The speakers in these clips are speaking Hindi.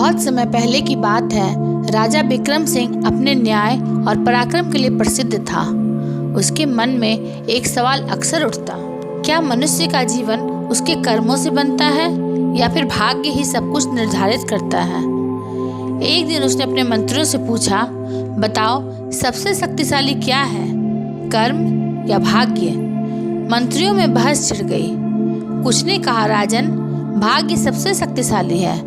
बहुत समय पहले की बात है। राजा विक्रम सिंह अपने न्याय और पराक्रम के लिए प्रसिद्ध था। उसके मन में एक सवाल अक्सर उठता, क्या मनुष्य का जीवन उसके कर्मों से बनता है या फिर भाग्य ही सब कुछ निर्धारित करता है। एक दिन उसने अपने मंत्रियों से पूछा, बताओ सबसे शक्तिशाली क्या है, कर्म या भाग्य। मंत्रियों में बहस छिड़ गई। कुछ ने कहा, राजन भाग्य सबसे शक्तिशाली है।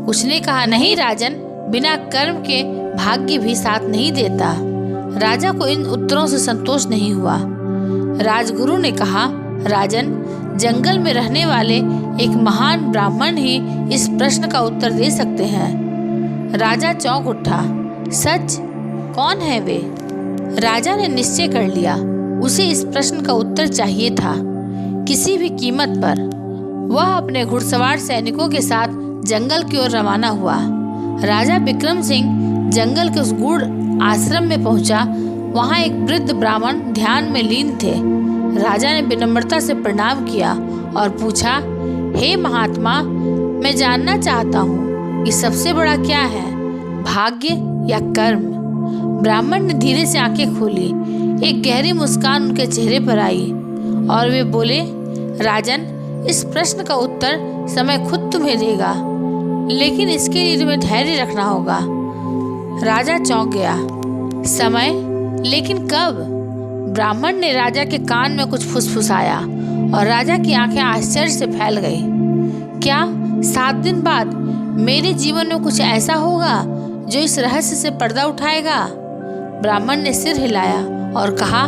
कुछ ने कहा, नहीं राजन, बिना कर्म के भाग्य भी साथ नहीं देता। राजा को इन उत्तरों से संतोष नहीं हुआ। राजगुरु ने कहा, राजन जंगल में रहने वाले एक महान ब्राह्मण ही इस प्रश्न का उत्तर दे सकते हैं। राजा चौंक उठा। सच? कौन है वे? राजा ने निश्चय कर लिया, उसे इस प्रश्न का उत्तर चाहिए था, किसी भी कीमत पर। वह अपने घुड़सवार सैनिकों के साथ जंगल की ओर रवाना हुआ। राजा विक्रम सिंह जंगल के उस गूढ़ आश्रम में पहुंचा। वहां एक वृद्ध ब्राह्मण ध्यान में लीन थे। राजा ने विनम्रता से प्रणाम किया और पूछा, हे महात्मा, मैं जानना चाहता हूँ कि सबसे बड़ा क्या है, भाग्य या कर्म। ब्राह्मण ने धीरे से आंखें खोली। एक गहरी मुस्कान उनके चेहरे पर आई और वे बोले, राजन इस प्रश्न का उत्तर समय खुद तुम्हें देगा, लेकिन इसके लिए तुम्हें धैर्य रखना होगा। राजा चौंक गया। समय? लेकिन कब? ब्राह्मण ने राजा के कान में कुछ फुसफुसाया और राजा की आंखें आश्चर्य से फैल गई। क्या 7 दिन बाद मेरे जीवन में कुछ ऐसा होगा जो इस रहस्य से पर्दा उठाएगा? ब्राह्मण ने सिर हिलाया और कहा,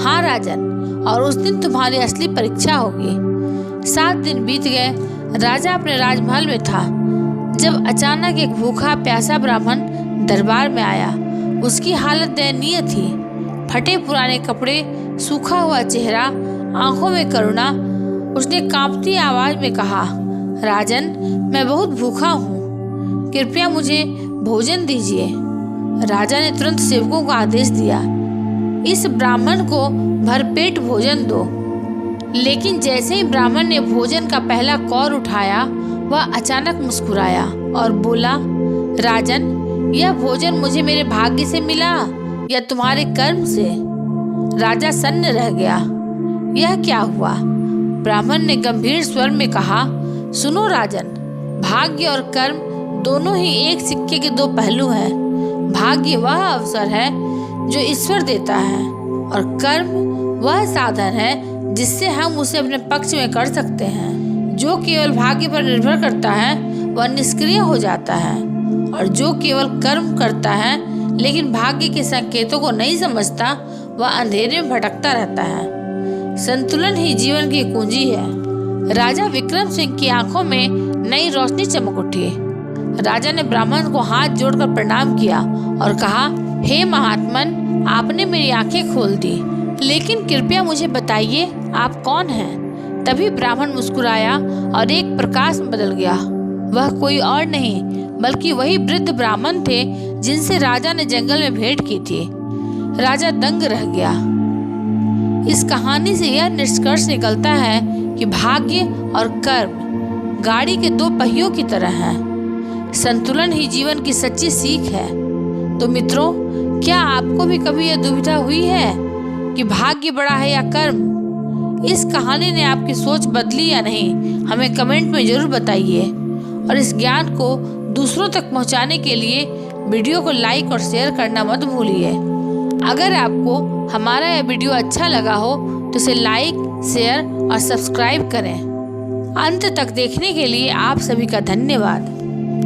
हाँ राजन, और उस दिन तुम्हारी असली परीक्षा होगी। 7 दिन बीत गए। राजा अपने राजमहल में था जब अचानक एक भूखा प्यासा ब्राह्मण दरबार में आया। उसकी हालत दयनीय थी। फटे पुराने कपड़े, सूखा हुआ चेहरा, आंखों में करुणा। उसने कांपती आवाज में कहा, राजन मैं बहुत भूखा हूँ, कृपया मुझे भोजन दीजिए। राजा ने तुरंत सेवकों को आदेश दिया, इस ब्राह्मण को भरपेट भोजन दो। लेकिन जैसे ही ब्राह्मण ने भोजन का पहला कौर उठाया, वह अचानक मुस्कुराया और बोला, राजन यह भोजन मुझे मेरे भाग्य से मिला या तुम्हारे कर्म से? राजा सन्न रह गया। यह क्या हुआ? ब्राह्मण ने गंभीर स्वर में कहा, सुनो राजन, भाग्य और कर्म दोनों ही एक सिक्के के 2 पहलू हैं। भाग्य वह अवसर है जो ईश्वर देता है और कर्म वह साधन है जिससे हम उसे अपने पक्ष में कर सकते हैं। जो केवल भाग्य पर निर्भर करता है वह निष्क्रिय हो जाता है, और जो केवल कर्म करता है लेकिन भाग्य के संकेतों को नहीं समझता, वह अंधेरे में भटकता रहता है। संतुलन ही जीवन की कुंजी है। राजा विक्रम सिंह की आंखों में नई रोशनी चमक उठी। राजा ने ब्राह्मण को हाथ जोड़कर प्रणाम किया और कहा, हे महात्मन, आपने मेरी आंखें खोल दी, लेकिन कृपया मुझे बताइए आप कौन हैं? तभी ब्राह्मण मुस्कुराया और एक प्रकाश में बदल गया। वह कोई और नहीं बल्कि वही वृद्ध ब्राह्मण थे जिनसे राजा ने जंगल में भेंट की थी। राजा दंग रह गया। इस कहानी से यह निष्कर्ष निकलता है कि भाग्य और कर्म गाड़ी के 2 पहियों की तरह हैं। संतुलन ही जीवन की सच्ची सीख है। तो मित्रों, क्या आपको भी कभी यह दुविधा हुई है कि भाग्य बड़ा है या कर्म? इस कहानी ने आपकी सोच बदली या नहीं, हमें कमेंट में जरूर बताइए। और इस ज्ञान को दूसरों तक पहुंचाने के लिए वीडियो को लाइक और शेयर करना मत भूलिए। अगर आपको हमारा यह वीडियो अच्छा लगा हो तो इसे लाइक, शेयर और सब्सक्राइब करें। अंत तक देखने के लिए आप सभी का धन्यवाद।